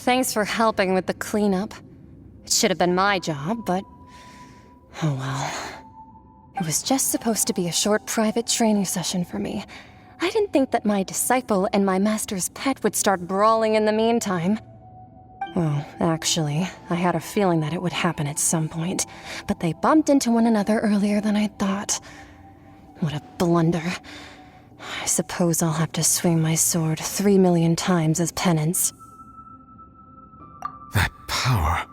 Thanks for helping with the cleanup. It should have been my job, but... oh well. It was just supposed to be a short private training session for me. I didn't think that my disciple and my master's pet would start brawling in the meantime. Well, actually, I had a feeling that it would happen at some point, but they bumped into one another earlier than I thought. What a blunder. I suppose I'll have to swing my sword 3 million times as penance. That power.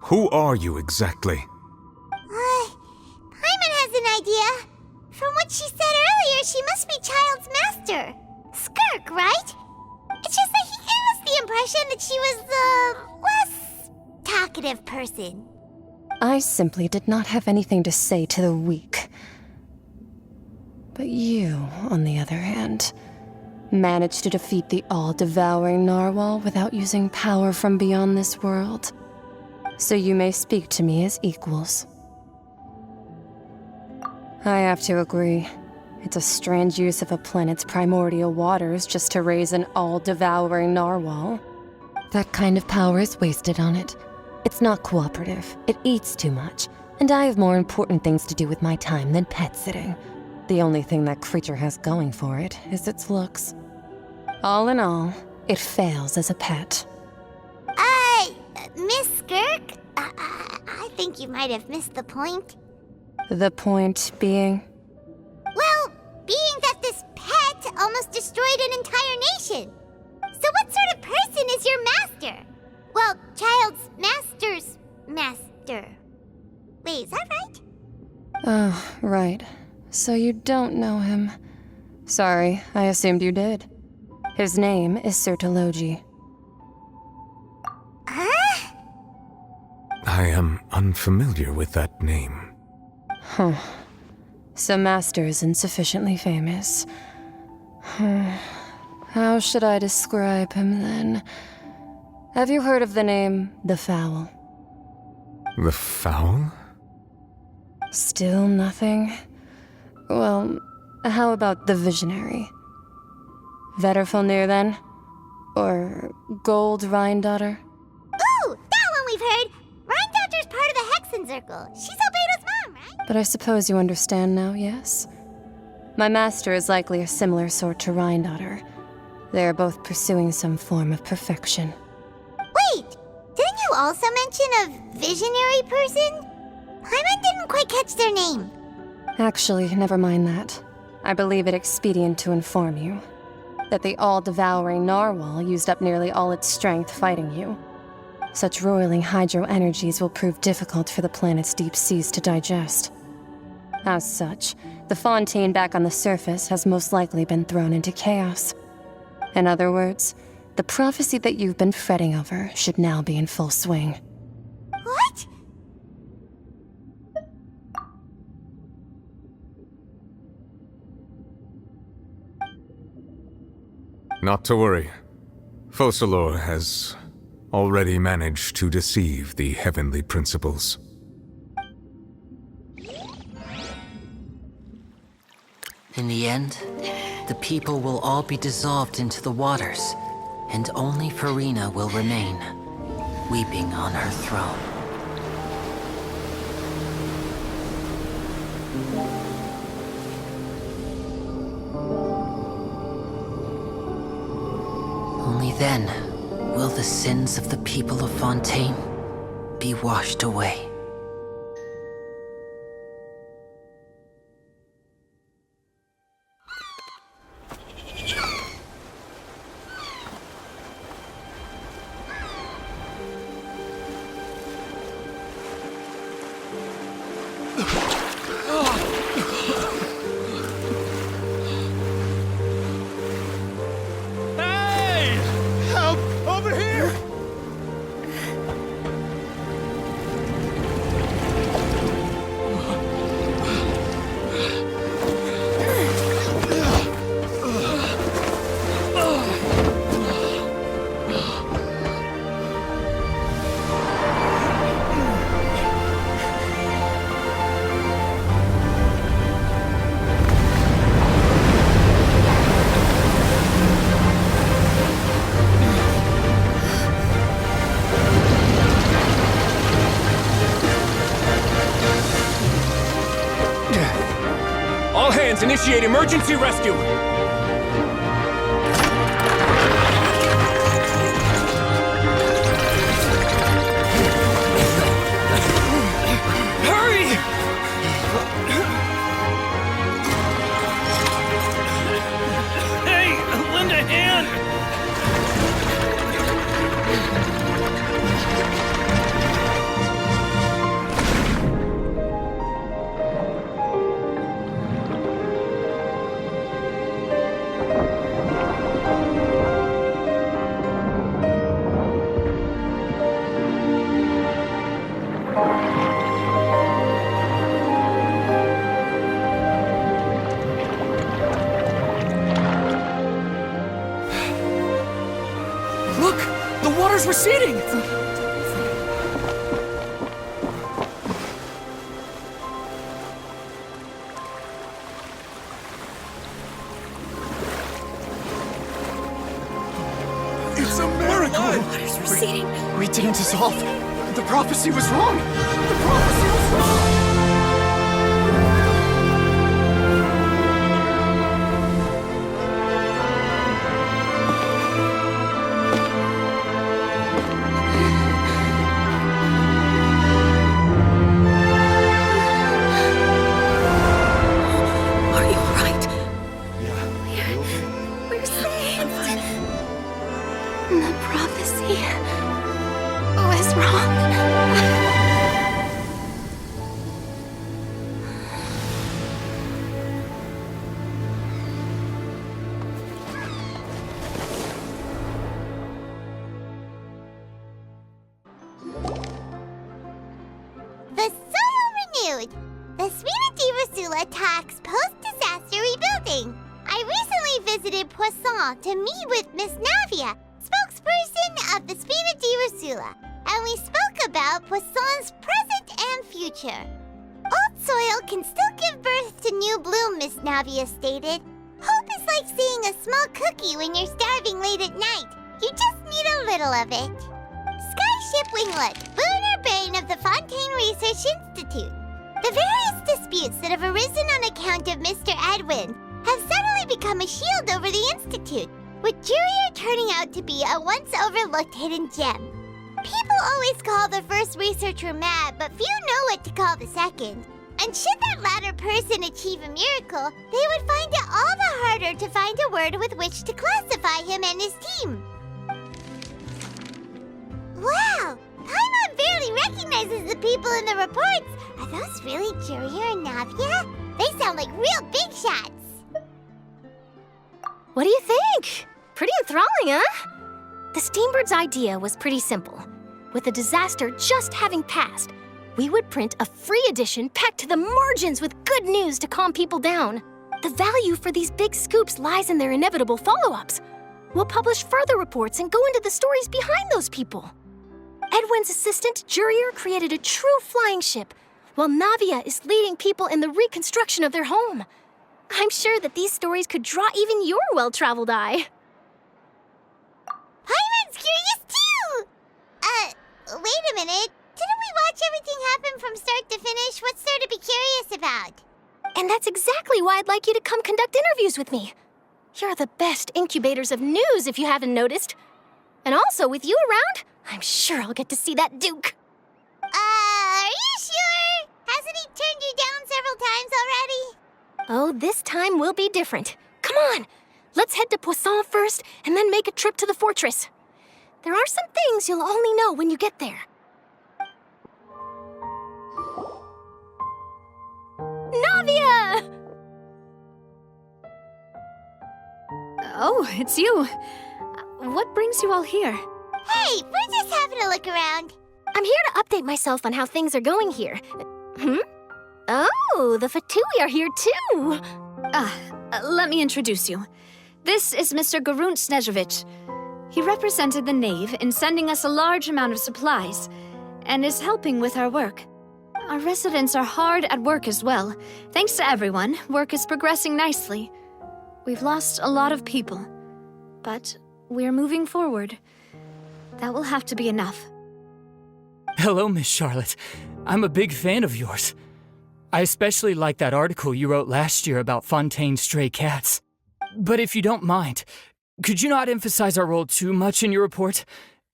Who are you exactly? Paimon has an idea. From what she said earlier, she must be Child's master. Skirk, right? It's just that he gave us the impression that she was the less talkative person. I simply did not have anything to say to the weak. But you, on the other hand, managed to defeat the all-devouring narwhal without using power from beyond this world. So you may speak to me as equals. I have to agree. It's a strange use of a planet's primordial waters just to raise an all-devouring narwhal. That kind of power is wasted on it. It's not cooperative, it eats too much, and I have more important things to do with my time than pet sitting. The only thing that creature has going for it is its looks. All in all, it fails as a pet. Miss Skirk? I think you might have missed the point. The point being? Well, being that this pet almost destroyed an entire nation. So what sort of person is your master? Well, Child's master's master. Wait, is that right? Oh, right. So you don't know him. Sorry, I assumed you did. His name is Sertologi. Huh? I am unfamiliar with that name. Huh. So Master isn't sufficiently famous. How should I describe him then? Have you heard of the name The Fowl? The Fowl? Still nothing? Well, how about the Visionary? Vetterfulnir then? Or Gold Rhine-Daughter? Ooh, that one we've heard! Rhine-Daughter's part of the Hexen Circle. She's Albedo's mom, right? But I suppose you understand now, yes? My master is likely a similar sort to Rhine-Daughter. They are both pursuing some form of perfection. Wait! Didn't you also mention a visionary person? Paimon didn't quite catch their name. Actually, never mind that. I believe it expedient to inform you that the all-devouring narwhal used up nearly all its strength fighting you. Such roiling hydro energies will prove difficult for the planet's deep seas to digest. As such, the fontaine back on the surface has most likely been thrown into chaos. In other words, the prophecy that you've been fretting over should now be in full swing. What? Not to worry. Focalor has already managed to deceive the heavenly principles. In the end, the people will all be dissolved into the waters, and only Farina will remain, weeping on her throne. Only then will the sins of the people of Fontaine be washed away. Emergency rescue! Hurry! Hey, lend a hand! Look! The water's receding! It's a miracle! The water's receding. We didn't dissolve. The prophecy was wrong! The prophecy was wrong! The prophecy was wrong. The soil renewed. The Spina attacks post-disaster rebuilding. I recently visited Poisson to meet with Miss Navia, spokesperson of the Spina, and we spoke about Poisson's present and future. Old soil can still give birth to new bloom, Miss Navia stated. Hope is like seeing a small cookie when you're starving late at night. You just need a little of it. Skyship Winglet, lunar brain of the Fontaine Research Institute. The various disputes that have arisen on account of Mr. Edwin have suddenly become a shield over the Institute, with Jurier turning out to be a once-overlooked hidden gem. People always call the first researcher mad, but few know what to call the second. And should that latter person achieve a miracle, they would find it all the harder to find a word with which to classify him and his team. Wow! Paimon barely recognizes the people in the reports. Are those really Jurier and Navia? They sound like real big shots. What do you think? Pretty enthralling, huh? The Steambird's idea was pretty simple. With the disaster just having passed, we would print a free edition packed to the margins with good news to calm people down. The value for these big scoops lies in their inevitable follow-ups. We'll publish further reports and go into the stories behind those people. Edwin's assistant, Jurier, created a true flying ship, while Navia is leading people in the reconstruction of their home. I'm sure that these stories could draw even your well-traveled eye. Paimon's curious too! Wait a minute. Didn't we watch everything happen from start to finish? What's there to be curious about? And that's exactly why I'd like you to come conduct interviews with me. You're the best incubators of news, if you haven't noticed. And also, with you around, I'm sure I'll get to see that Duke. Are you sure? Hasn't he turned you down several times already? Oh, this time will be different. Come on, let's head to Poisson first and then make a trip to the fortress. There are some things you'll only know when you get there. Navia! Oh, it's you. What brings you all here? Hey, we're just having a look around. I'm here to update myself on how things are going here. Oh, the Fatui are here too. Let me introduce you. This is Mr. Garunt Snežević. He represented the Knave in sending us a large amount of supplies, and is helping with our work. Our residents are hard at work as well. Thanks to everyone, work is progressing nicely. We've lost a lot of people, but we're moving forward. That will have to be enough. Hello, Miss Charlotte. I'm a big fan of yours. I especially like that article you wrote last year about Fontaine's stray cats. But if you don't mind, could you not emphasize our role too much in your report?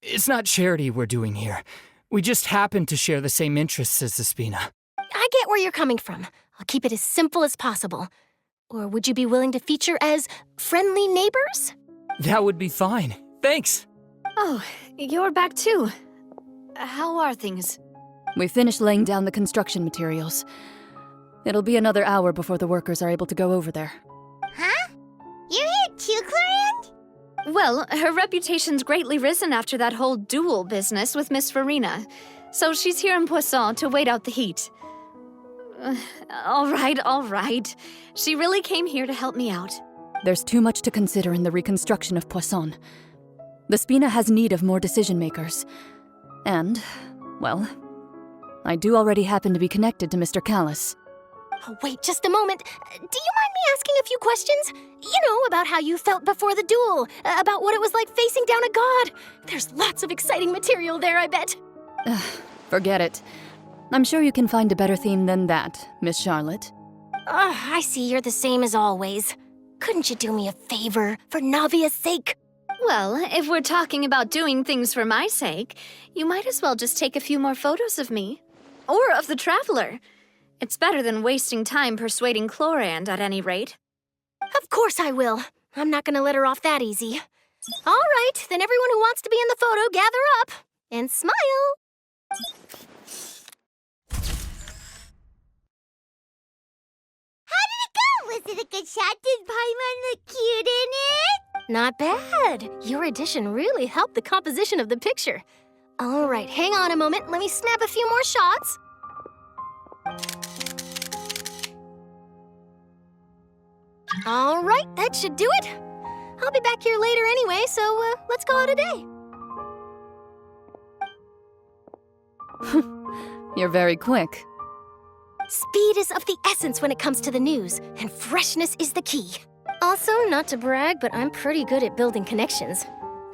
It's not charity we're doing here. We just happen to share the same interests as the Spina. I get where you're coming from. I'll keep it as simple as possible. Or would you be willing to feature as friendly neighbors? That would be fine. Thanks. Oh, you're back too. How are things? We finished laying down the construction materials. It'll be another hour before the workers are able to go over there. Huh? You're here too, Clorinde? Well, her reputation's greatly risen after that whole duel business with Miss Farina. So she's here in Poisson to wait out the heat. All right. She really came here to help me out. There's too much to consider in the reconstruction of Poisson. The Spina has need of more decision-makers. And, well, I do already happen to be connected to Mr. Callis. Oh, wait just a moment. Do you mind me asking a few questions? You know, about how you felt before the duel, about what it was like facing down a god. There's lots of exciting material there, I bet. Forget it. I'm sure you can find a better theme than that, Miss Charlotte. I see you're the same as always. Couldn't you do me a favor, for Navia's sake? Well, if we're talking about doing things for my sake, you might as well just take a few more photos of me. Or of the Traveler. It's better than wasting time persuading Clorinde, at any rate. Of course I will. I'm not gonna let her off that easy. All right, then everyone who wants to be in the photo, gather up. And smile. How did it go? Was it a good shot? Did Paimon look cute in it? Not bad. Your addition really helped the composition of the picture. All right, hang on a moment. Let me snap a few more shots. All right, that should do it. I'll be back here later anyway, so let's call it a day. You're very quick. Speed is of the essence when it comes to the news, and freshness is the key. Also, not to brag, but I'm pretty good at building connections.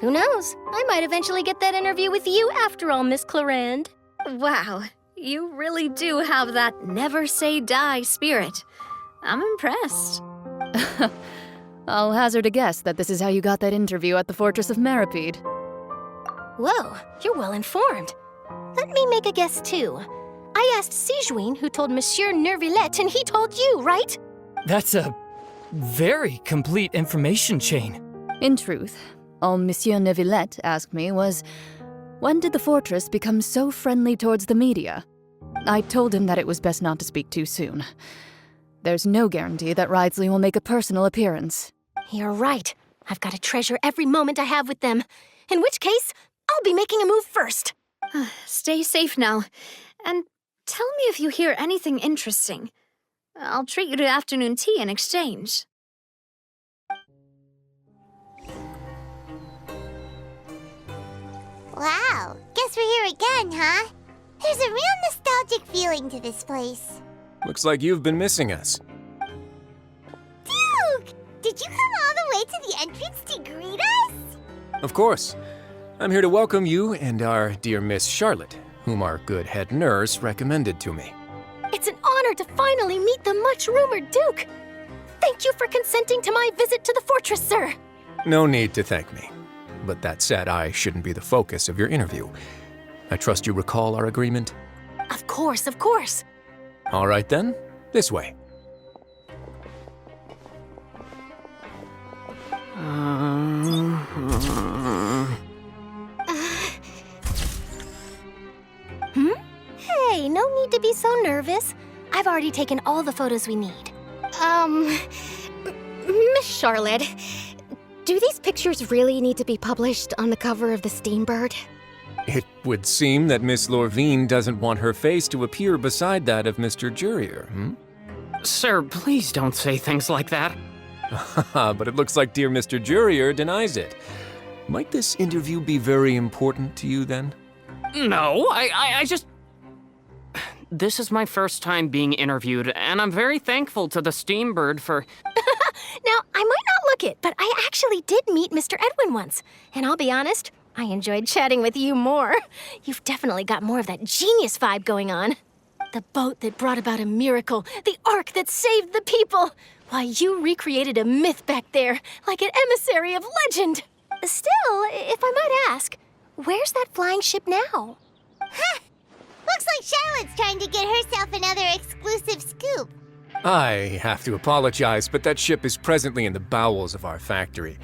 Who knows? I might eventually get that interview with you after all, Miss Clorinde. Wow, you really do have that never say die spirit. I'm impressed. I'll hazard a guess that this is how you got that interview at the Fortress of Meripede. Whoa, you're well informed. Let me make a guess, too. I asked Sijuin, who told Monsieur Nervillette, and he told you, right? That's a very complete information chain. In truth, all Monsieur Neuvillette asked me was, when did the fortress become so friendly towards the media? I told him that it was best not to speak too soon. There's no guarantee that Ridsley will make a personal appearance. You're right. I've got to treasure every moment I have with them. In which case, I'll be making a move first. Stay safe now. And tell me if you hear anything interesting. I'll treat you to afternoon tea in exchange. Wow, guess we're here again, huh? There's a real nostalgic feeling to this place. Looks like you've been missing us. Duke! Did you come all the way to the entrance to greet us? Of course. I'm here to welcome you and our dear Miss Charlotte, whom our good head nurse recommended to me. It's an honor to finally meet the much-rumored Duke. Thank you for consenting to my visit to the fortress, sir. No need to thank me. But that said, I shouldn't be the focus of your interview. I trust you recall our agreement? Of course, of course. All right then, this way. Hey, no need to be so nervous. I've already taken all the photos we need. Miss Charlotte, do these pictures really need to be published on the cover of the Steambird? It would seem that Miss Lorvine doesn't want her face to appear beside that of Mr. Jurier, Sir, please don't say things like that. But it looks like dear Mr. Jurier denies it. Might this interview be very important to you then? No, I just... This is my first time being interviewed, and I'm very thankful to the Steambird for... Now, I might not look it, but I actually did meet Mr. Edwin once. And I'll be honest, I enjoyed chatting with you more. You've definitely got more of that genius vibe going on. The boat that brought about a miracle. The ark that saved the people. Why, you recreated a myth back there, like an emissary of legend. Still, if I might ask, where's that flying ship now? Huh! Looks like Charlotte's trying to get herself another exclusive scoop. I have to apologize, but that ship is presently in the bowels of our factory.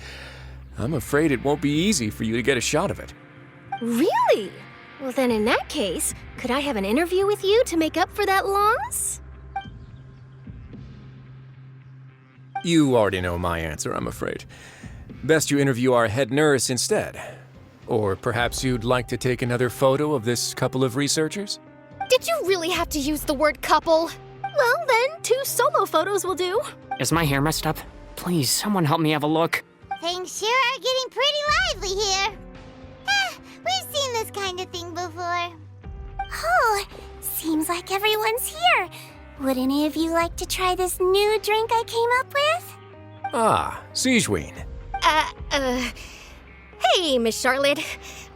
I'm afraid it won't be easy for you to get a shot of it. Really? Well, then in that case, could I have an interview with you to make up for that loss? You already know my answer, I'm afraid. Best you interview our head nurse instead. Or perhaps you'd like to take another photo of this couple of researchers? Did you really have to use the word couple? Well, then, 2 solo photos will do. Is my hair messed up? Please, someone help me have a look. Things sure are getting pretty lively here. We've seen this kind of thing before. Oh, seems like everyone's here. Would any of you like to try this new drink I came up with? Ah, Sigewinne. Hey, Miss Charlotte.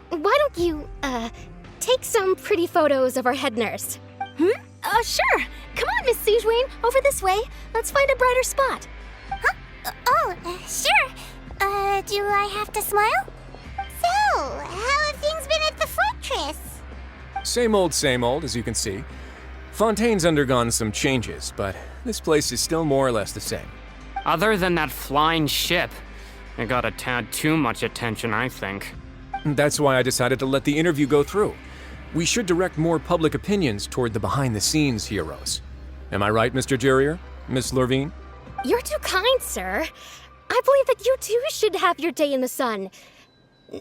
Why don't you, take some pretty photos of our head nurse? Sure. Come on, Miss Sigewinne, over this way. Let's find a brighter spot. Huh? Sure. Do I have to smile? So, how have things been at the fortress? Same old, as you can see. Fontaine's undergone some changes, but this place is still more or less the same. Other than that flying ship, it got a tad too much attention, I think. That's why I decided to let the interview go through. We should direct more public opinions toward the behind-the-scenes heroes. Am I right, Mr. Jurier? Miss Lurvine? You're too kind, sir. I believe that you too should have your day in the sun.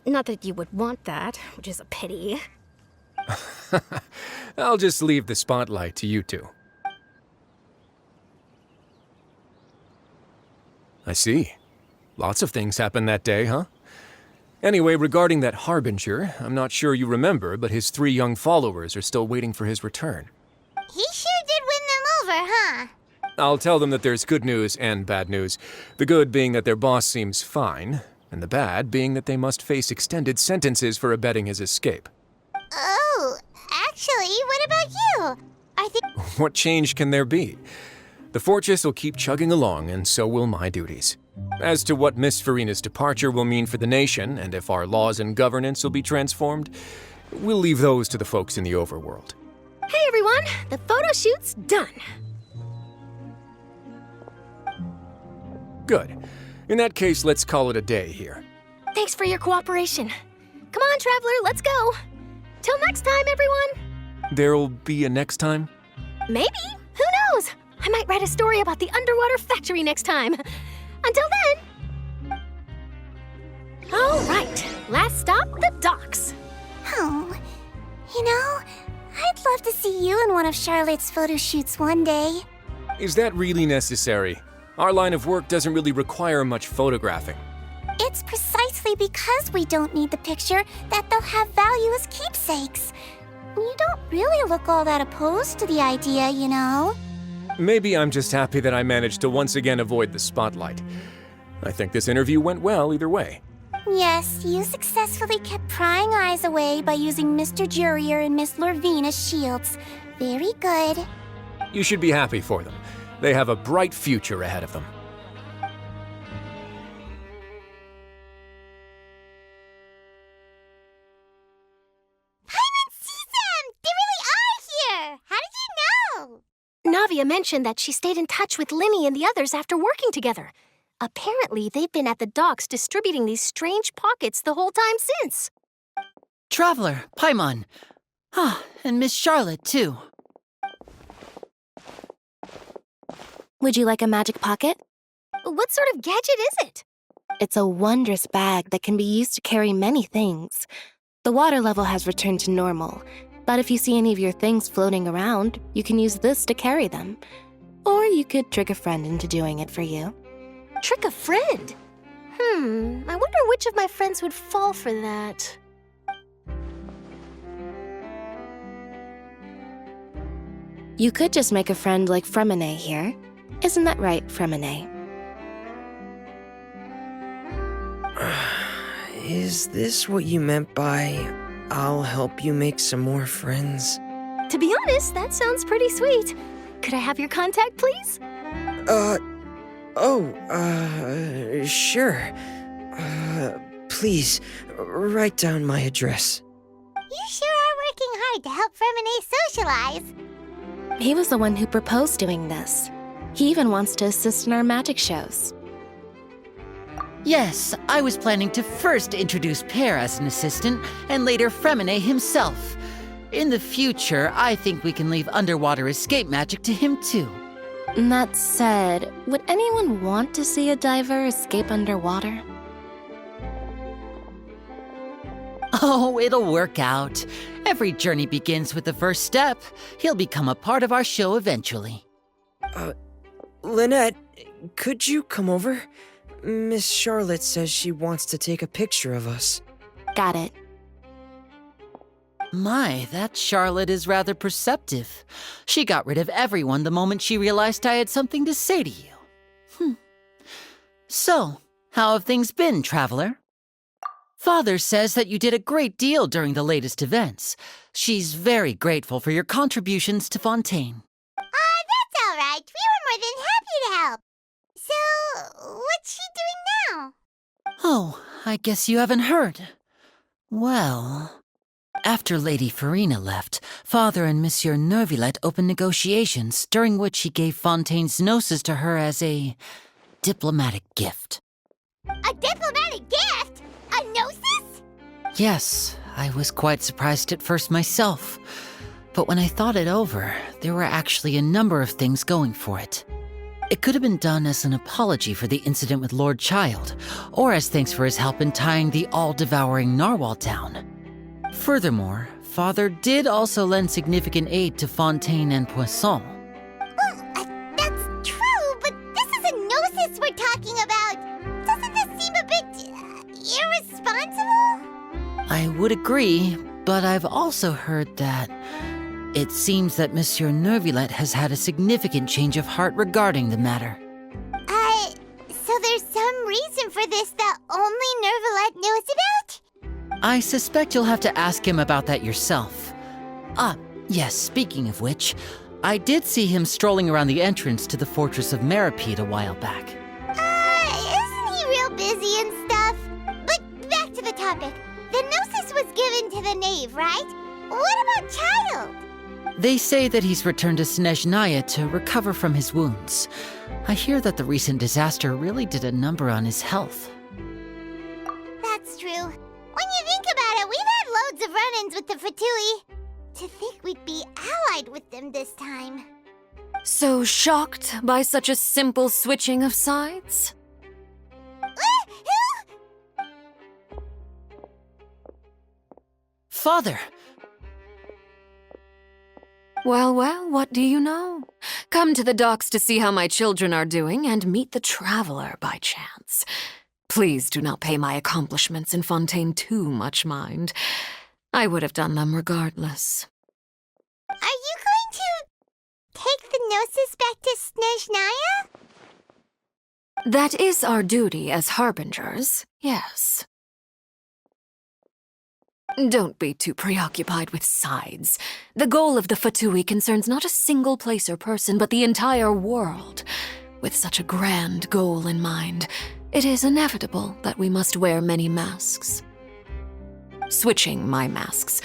Not that you would want that, which is a pity. I'll just leave the spotlight to you two. I see. Lots of things happened that day, huh? Anyway, regarding that Harbinger, I'm not sure you remember, but his 3 young followers are still waiting for his return. He sure did win them over, huh? I'll tell them that there's good news and bad news. The good being that their boss seems fine, and the bad being that they must face extended sentences for abetting his escape. Oh, actually, what about you? I think... What change can there be? The fortress will keep chugging along, and so will my duties. As to what Miss Farina's departure will mean for the nation, and if our laws and governance will be transformed, we'll leave those to the folks in the overworld. Hey everyone, the photo shoot's done. Good. In that case, let's call it a day here. Thanks for your cooperation. Come on, Traveler, let's go. Till next time, everyone. There'll be a next time? Maybe. Who knows? I might write a story about the underwater factory next time. Until then. All right, last stop, the docks. Oh, you know, I'd love to see you in one of Charlotte's photo shoots one day. Is that really necessary? Our line of work doesn't really require much photographing. It's precisely because we don't need the picture that they'll have value as keepsakes. You don't really look all that opposed to the idea, you know. Maybe I'm just happy that I managed to once again avoid the spotlight. I think this interview went well either way. Yes, you successfully kept prying eyes away by using Mr. Jurier and Miss Lurvine as shields. Very good. You should be happy for them. They have a bright future ahead of them. Paimon sees them! They really are here! How did you know? Navia mentioned that she stayed in touch with Linny and the others after working together. Apparently, they've been at the docks distributing these strange pockets the whole time since. Traveler, Paimon. And Miss Charlotte, too. Would you like a magic pocket? What sort of gadget is it? It's a wondrous bag that can be used to carry many things. The water level has returned to normal, but if you see any of your things floating around, you can use this to carry them. Or you could trick a friend into doing it for you. Trick a friend? I wonder which of my friends would fall for that. You could just make a friend like Fremine here. Isn't that right, Fremine? Is this what you meant by, I'll help you make some more friends? To be honest, that sounds pretty sweet. Could I have your contact, please? Sure. Please, write down my address. You sure are working hard to help Fremine socialize. He was the one who proposed doing this. He even wants to assist in our magic shows. Yes, I was planning to first introduce Pear as an assistant, and later Fremine himself. In the future, I think we can leave underwater escape magic to him too. That said, would anyone want to see a diver escape underwater? Oh, it'll work out. Every journey begins with the first step. He'll become a part of our show eventually. Lynette, could you come over? Miss Charlotte says she wants to take a picture of us. Got it. My, that Charlotte is rather perceptive. She got rid of everyone the moment she realized I had something to say to you. So, how have things been, Traveler? Father says that you did a great deal during the latest events. She's very grateful for your contributions to Fontaine. That's all right. We were more than happy to help. So, what's she doing now? Oh, I guess you haven't heard. Well, after Lady Farina left, Father and Monsieur Neuvillette opened negotiations, during which he gave Fontaine's gnosis to her as a diplomatic gift. A diplomatic gift? A gnosis? Yes, I was quite surprised at first myself. But when I thought it over, there were actually a number of things going for it. It could have been done as an apology for the incident with Lord Child, or as thanks for his help in tying the all-devouring narwhal down. Furthermore, Father did also lend significant aid to Fontaine and Poisson. Well, that's true, but this is a gnosis we're talking about. Doesn't this seem a bit irresponsible? I would agree, but I've also heard that it seems that Monsieur Neuvillette has had a significant change of heart regarding the matter. So there's some reason for this that only Neuvillette knows about? I suspect you'll have to ask him about that yourself. Yes, speaking of which, I did see him strolling around the entrance to the Fortress of Meripede a while back. Isn't he real busy and stuff? But back to the topic. The gnosis was given to the knave, right? What about Child? They say that he's returned to Snezhnaya to recover from his wounds. I hear that the recent disaster really did a number on his health. That's true. When you think about it, we've had loads of run-ins with the Fatui. To think we'd be allied with them this time. So shocked by such a simple switching of sides? Father! Well, what do you know? Come to the docks to see how my children are doing and meet the Traveler by chance. Please do not pay my accomplishments in Fontaine too much mind. I would have done them regardless. Are you going to take the gnosis back to Snezhnaya? That is our duty as harbingers, yes. Don't be too preoccupied with sides. The goal of the Fatui concerns not a single place or person, but the entire world. With such a grand goal in mind, it is inevitable that we must wear many masks. Switching my masks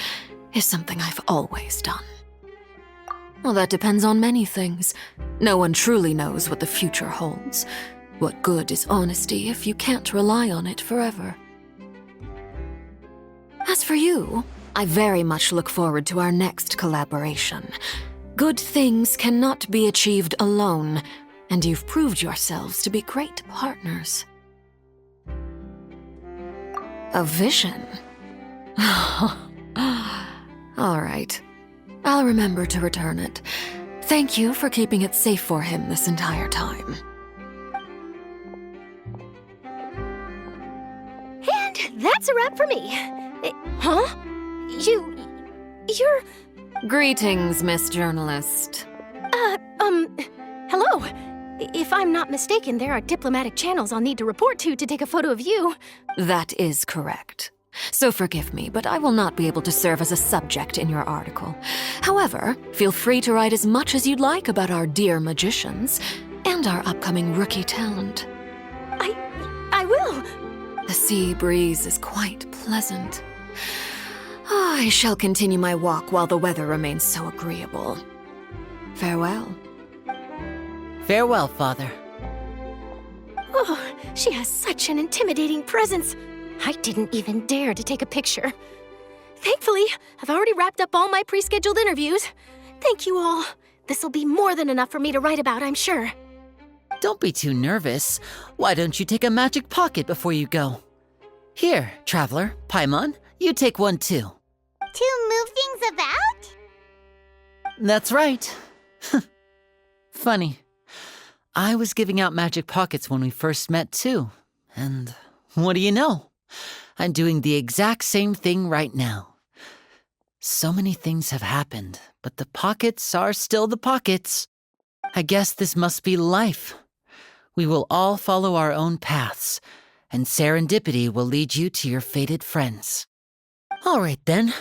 is something I've always done. Well, that depends on many things. No one truly knows what the future holds. What good is honesty if you can't rely on it forever? As for you, I very much look forward to our next collaboration. Good things cannot be achieved alone, and you've proved yourselves to be great partners. A vision? All right. I'll remember to return it. Thank you for keeping it safe for him this entire time. And that's a wrap for me. Huh? You're... Greetings, Miss Journalist. Hello. If I'm not mistaken, there are diplomatic channels I'll need to report to take a photo of you. That is correct. so forgive me, but I will not be able to serve as a subject in your article. However, feel free to write as much as you'd like about our dear magicians and our upcoming rookie talent. I will. The sea breeze is quite pleasant. I shall continue my walk while the weather remains so agreeable. Farewell. Farewell, Father. Oh, she has such an intimidating presence. I didn't even dare to take a picture. Thankfully, I've already wrapped up all my pre-scheduled interviews. Thank you all. This'll be more than enough for me to write about, I'm sure. Don't be too nervous. Why don't you take a magic pocket before you go? Here, Traveler, Paimon, you take one too. To move things about? That's right. Funny. I was giving out magic pockets when we first met too. And what do you know? I'm doing the exact same thing right now. So many things have happened, but the pockets are still the pockets. I guess this must be life. We will all follow our own paths, and serendipity will lead you to your fated friends. All right then.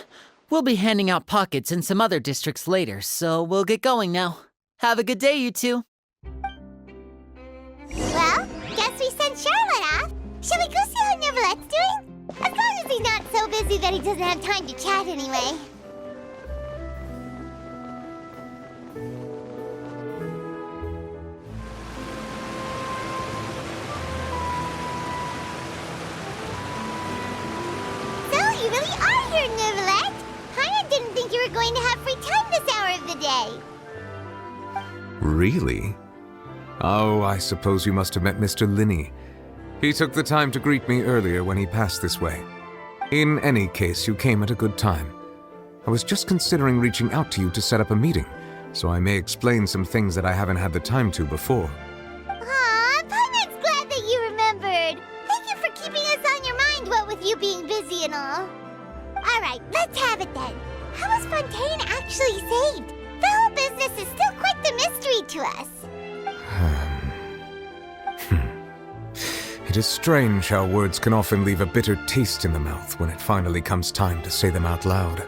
We'll be handing out pockets in some other districts later, so we'll get going now. Have a good day, you two. Well, guess we sent Charlotte off. Shall we go see how Neverlette's doing? As long as he's not so busy that he doesn't have time to chat anyway. So, you really are here, Neverlette. Paimon didn't think you were going to have free time this hour of the day. Really? Oh, I suppose you must have met Mr. Linney. He took the time to greet me earlier when he passed this way. In any case, you came at a good time. I was just considering reaching out to you to set up a meeting, so I may explain some things that I haven't had the time to before. Aw, Paimon's glad that you remembered. Thank you for keeping us on your mind, what with you being busy and all. Alright, let's have it then. How was Fontaine actually saved? The whole business is still quite the mystery to us. It is strange how words can often leave a bitter taste in the mouth when it finally comes time to say them out loud.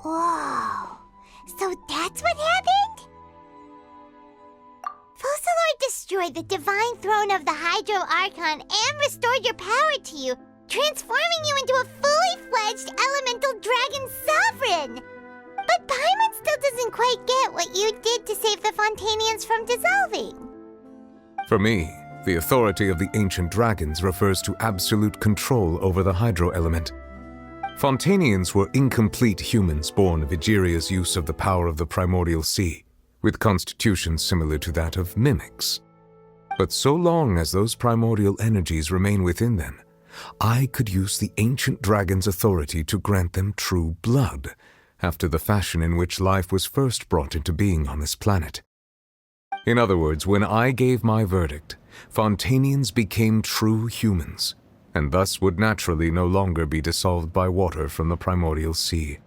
Whoa. So that's what happened? Focalor destroyed the divine throne of the Hydro Archon and restored your power to you, transforming you into a fully fledged elemental dragon sovereign. But Paimon still doesn't quite get what you did to save the Fontanians from dissolving. For me, the authority of the ancient dragons refers to absolute control over the hydro element. Fontanians were incomplete humans born of Egeria's use of the power of the primordial sea, with constitutions similar to that of mimics. But so long as those primordial energies remain within them, I could use the ancient dragon's authority to grant them true blood, after the fashion in which life was first brought into being on this planet. In other words, when I gave my verdict, Fontanians became true humans, and thus would naturally no longer be dissolved by water from the primordial sea.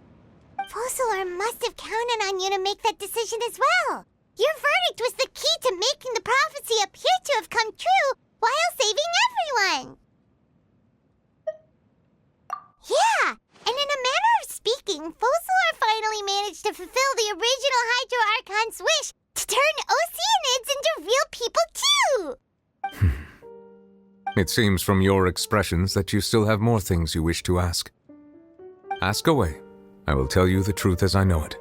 Focalor must have counted on you to make that decision as well. Your verdict was the key to making the prophecy appear to have come true while saving everyone. Yeah, and in a manner of speaking, Focalor finally managed to fulfill the original Hydro Archon's wish to turn Oceanids into real people too! It seems from your expressions that you still have more things you wish to ask. Ask away. I will tell you the truth as I know it.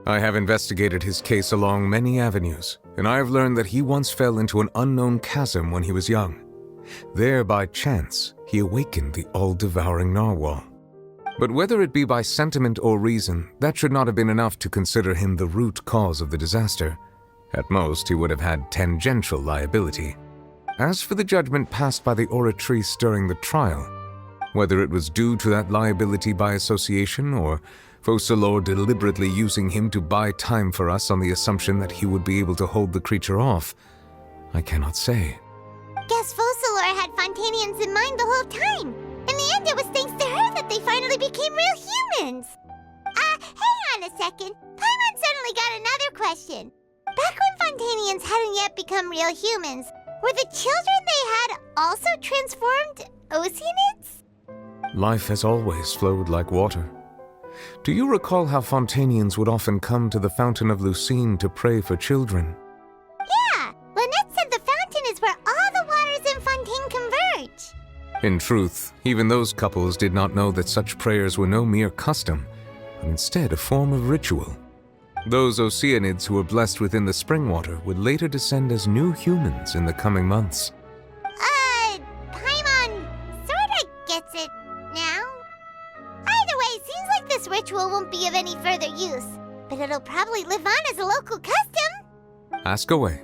I have investigated his case along many avenues, and I have learned that he once fell into an unknown chasm when he was young. There, by chance, he awakened the all-devouring narwhal. But whether it be by sentiment or reason, that should not have been enough to consider him the root cause of the disaster. At most, he would have had tangential liability. As for the judgment passed by the Oratrice during the trial, whether it was due to that liability by association or Focalor deliberately using him to buy time for us on the assumption that he would be able to hold the creature off, I cannot say. Guess Focalor had Fontanians in mind the whole time. In the end, it was thanks to her that they finally became real humans. Hang on a second. Paimon suddenly got another question. Back when Fontanians hadn't yet become real humans, were the children they had also transformed Oceanids? Life has always flowed like water. Do you recall how Fontanians would often come to the Fountain of Lucine to pray for children? Yeah, Lynette said the fountain is where all the waters in Fontaine converge. In truth, even those couples did not know that such prayers were no mere custom, but instead a form of ritual. Those Oceanids who were blessed within the spring water would later descend as new humans in the coming months. Paimon sorta gets it now. Either way, seems like this ritual won't be of any further use, but it'll probably live on as a local custom. Ask away.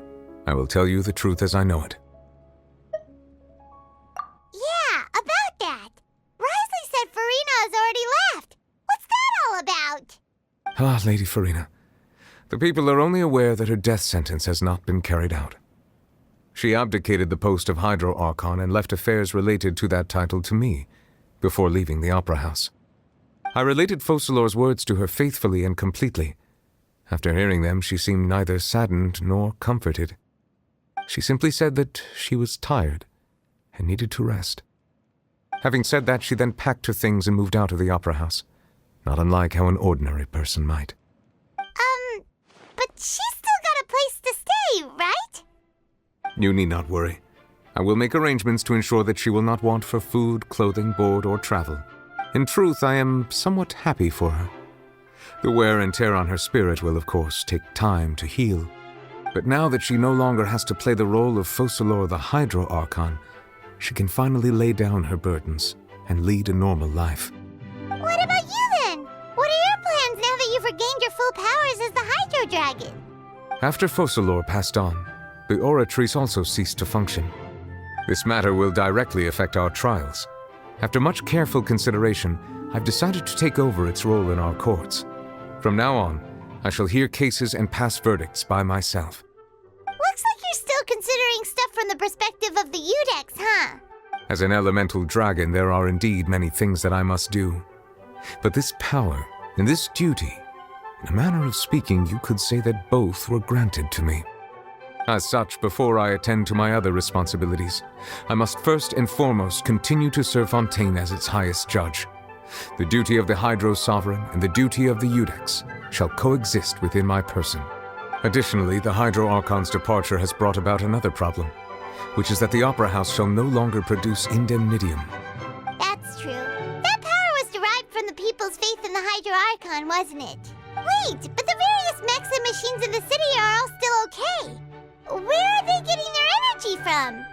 I will tell you the truth as I know it. Yeah, about that. Risley said Farina has already left. What's that all about? Ah, Lady Farina. The people are only aware that her death sentence has not been carried out. She abdicated the post of Hydro Archon and left affairs related to that title to me, before leaving the Opera House. I related Focalor's words to her faithfully and completely. After hearing them, she seemed neither saddened nor comforted. She simply said that she was tired and needed to rest. Having said that, she then packed her things and moved out of the Opera House, not unlike how an ordinary person might. But she's still got a place to stay, right? You need not worry. I will make arrangements to ensure that she will not want for food, clothing, board, or travel. In truth, I am somewhat happy for her. The wear and tear on her spirit will, of course, take time to heal. But now that she no longer has to play the role of Focalor the Hydro Archon, she can finally lay down her burdens and lead a normal life. What about you then? What are your plans now that you've regained your full powers as the Hydro Dragon? After Focalor passed on, the Oratrice also ceased to function. This matter will directly affect our trials. After much careful consideration, I've decided to take over its role in our courts. From now on, I shall hear cases and pass verdicts by myself. Looks like you're still considering stuff from the perspective of the Udex, huh? As an elemental dragon, there are indeed many things that I must do. But this power and this duty, in a manner of speaking, you could say that both were granted to me. As such, before I attend to my other responsibilities, I must first and foremost continue to serve Fontaine as its highest judge. The duty of the Hydro Sovereign and the duty of the Udex shall coexist within my person. Additionally, the Hydro Archon's departure has brought about another problem, which is that the Opera House shall no longer produce indemnitium. That's true. That power was derived from the people's faith in the Hydro Archon, wasn't it? Wait, but the various mechs and machines in the city are all still okay. Where are they getting their energy from?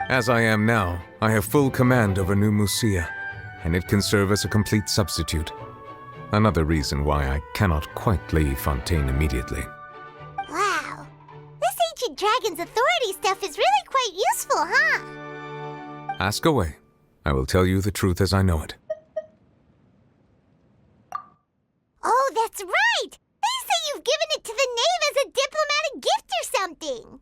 As I am now, I have full command over New Musia, and it can serve as a complete substitute. Another reason why I cannot quite leave Fontaine immediately. Wow. This ancient dragon's authority stuff is really quite useful, huh? Ask away. I will tell you the truth as I know it. Oh, that's right! They say you've given it to the knave as a diplomatic gift or something!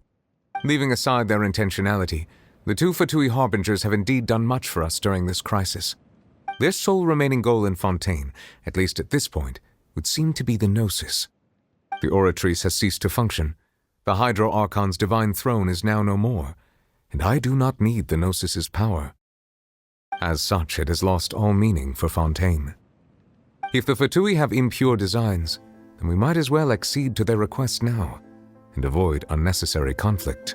Leaving aside their intentionality, the two Fatui Harbingers have indeed done much for us during this crisis. Their sole remaining goal in Fontaine, at least at this point, would seem to be the Gnosis. The Oratrice has ceased to function. The Hydro Archon's divine throne is now no more, and I do not need the Gnosis's power. As such, it has lost all meaning for Fontaine. If the Fatui have impure designs, then we might as well accede to their request now, and avoid unnecessary conflict.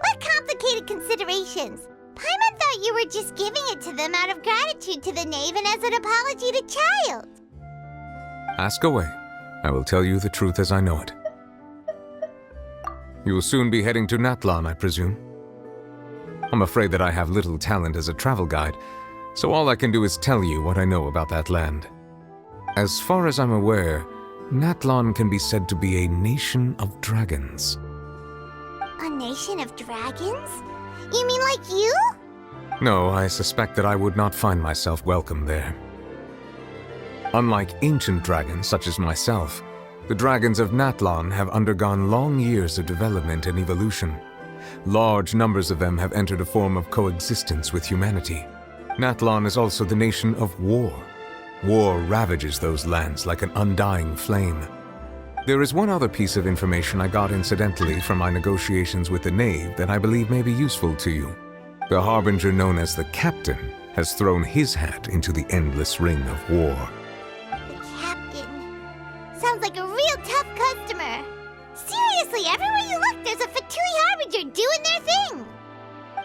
What complicated considerations! Paimon thought you were just giving it to them out of gratitude to the knave and as an apology to Child. Ask away. I will tell you the truth as I know it. You will soon be heading to Natlan, I presume? I'm afraid that I have little talent as a travel guide, so all I can do is tell you what I know about that land. As far as I'm aware, Natlan can be said to be a nation of dragons. A nation of dragons? You mean like you? No, I suspect that I would not find myself welcome there. Unlike ancient dragons such as myself, the dragons of Natlan have undergone long years of development and evolution. Large numbers of them have entered a form of coexistence with humanity. Natlan is also the nation of war. War ravages those lands like an undying flame. There is one other piece of information I got incidentally from my negotiations with the Knave that I believe may be useful to you. The Harbinger known as the Captain has thrown his hat into the endless ring of war. The Captain. Sounds like a real tough customer. Seriously, everywhere you look, there's a Fatui Harbinger doing their thing.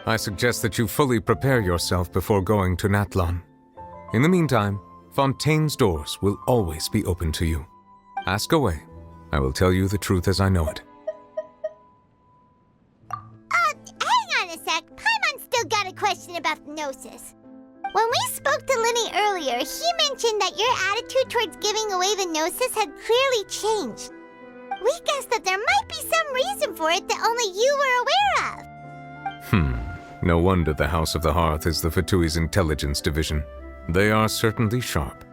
I suggest that you fully prepare yourself before going to Natlan. In the meantime, Fontaine's doors will always be open to you. Ask away. I will tell you the truth as I know it. Hang on a sec. Paimon still got a question about the Gnosis. When we spoke to Linny earlier, he mentioned that your attitude towards giving away the Gnosis had clearly changed. We guessed that there might be some reason for it that only you were aware of. No wonder the House of the Hearth is the Fatui's intelligence division. They are certainly sharp.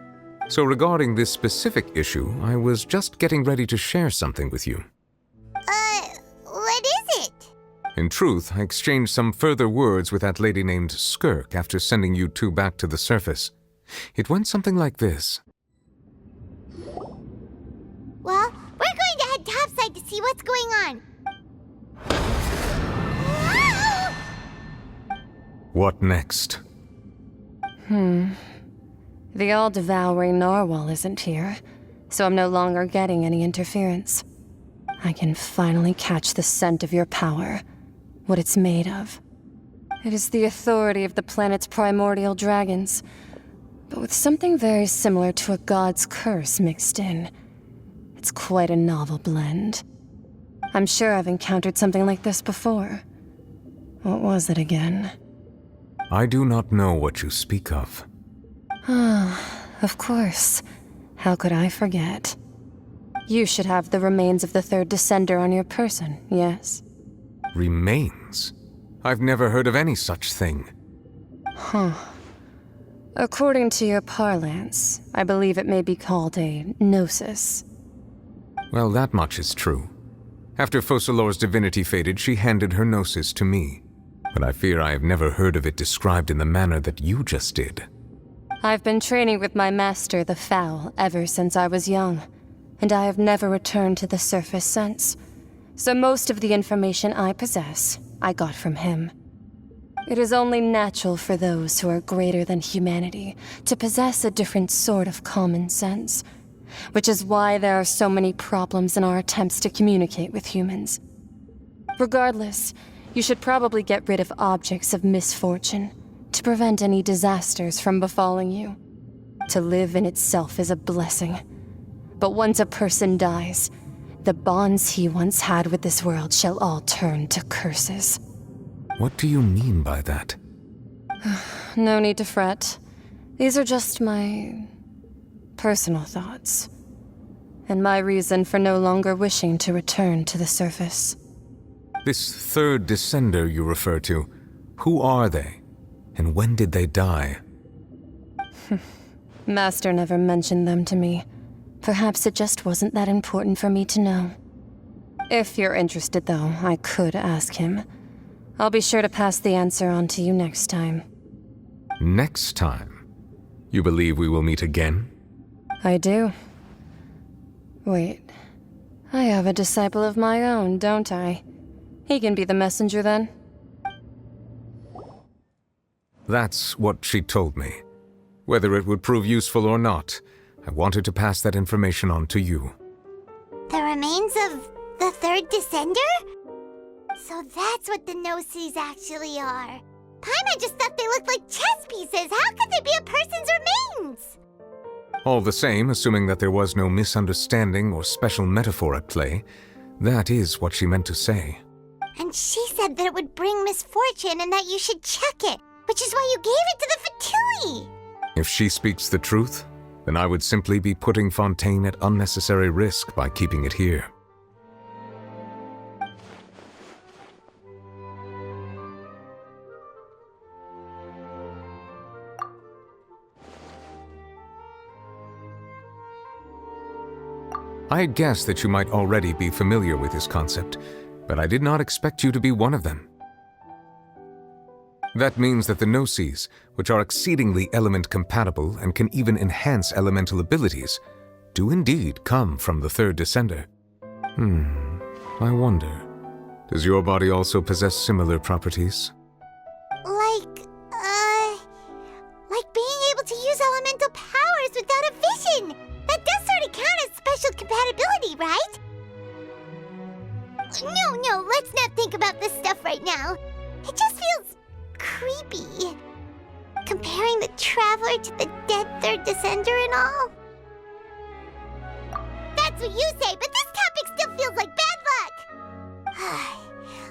So regarding this specific issue, I was just getting ready to share something with you. What is it? In truth, I exchanged some further words with that lady named Skirk after sending you two back to the surface. It went something like this. Well, we're going to head topside to see what's going on. Whoa! What next? The all-devouring narwhal isn't here, so I'm no longer getting any interference. I can finally catch the scent of your power, what it's made of. It is the authority of the planet's primordial dragons, but with something very similar to a god's curse mixed in. It's quite a novel blend. I'm sure I've encountered something like this before. What was it again? I do not know what you speak of. Of course. How could I forget? You should have the remains of the third Descender on your person, yes? Remains? I've never heard of any such thing. According to your parlance, I believe it may be called a gnosis. Well, that much is true. After Focalor's divinity faded, she handed her gnosis to me. But I fear I have never heard of it described in the manner that you just did. I've been training with my master, the Foul, ever since I was young, and I have never returned to the surface since. So most of the information I possess, I got from him. It is only natural for those who are greater than humanity to possess a different sort of common sense, which is why there are so many problems in our attempts to communicate with humans. Regardless, you should probably get rid of objects of misfortune to prevent any disasters from befalling you. To live in itself is a blessing. But once a person dies, the bonds he once had with this world shall all turn to curses. What do you mean by that? No need to fret. These are just my personal thoughts, and my reason for no longer wishing to return to the surface. This third Descender you refer to, who are they? And when did they die? Master never mentioned them to me. Perhaps it just wasn't that important for me to know. If you're interested, though, I could ask him. I'll be sure to pass the answer on to you next time. Next time? You believe we will meet again? I do. Wait. I have a disciple of my own, don't I? He can be the messenger then. That's what she told me. Whether it would prove useful or not, I wanted to pass that information on to you. The remains of the third Descender? So that's what the Gnosis actually are. Paimon just thought they looked like chess pieces. How could they be a person's remains? All the same, assuming that there was no misunderstanding or special metaphor at play, that is what she meant to say. And she said that it would bring misfortune and that you should check it, which is why you gave it to the Fatui. If she speaks the truth, then I would simply be putting Fontaine at unnecessary risk by keeping it here. I had guessed that you might already be familiar with this concept, but I did not expect you to be one of them. That means that the Gnosis, which are exceedingly element-compatible and can even enhance elemental abilities, do indeed come from the third descender. I wonder, does your body also possess similar properties? Like being able to use elemental powers without a vision! That does sort of count as special compatibility, right? No, let's not think about this stuff right now. It just feels creepy. Comparing the Traveler to the dead third descender and all. That's what you say, but this topic still feels like bad luck!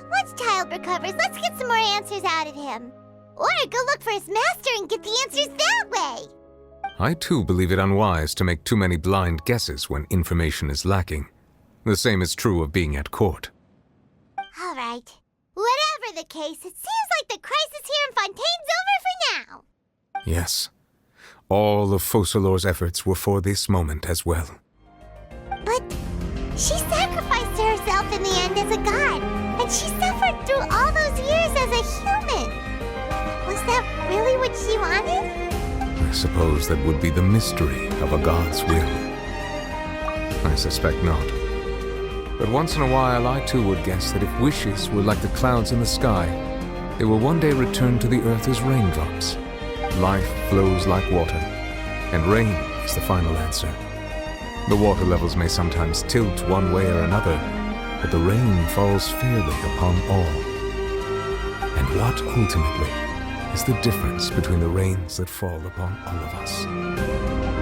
Once Child recovers, let's get some more answers out of him. Or go look for his master and get the answers that way! I too believe it unwise to make too many blind guesses when information is lacking. The same is true of being at court. Alright. Whatever the case, it seems like the crisis here in Fontaine's over for now. Yes. All of Focalor's efforts were for this moment as well. But she sacrificed herself in the end as a god, and she suffered through all those years as a human. Was that really what she wanted? I suppose that would be the mystery of a god's will. I suspect not. But once in a while, I too would guess that if wishes were like the clouds in the sky, they will one day return to the earth as raindrops. Life flows like water, and rain is the final answer. The water levels may sometimes tilt one way or another, but the rain falls fairly upon all. And what ultimately is the difference between the rains that fall upon all of us?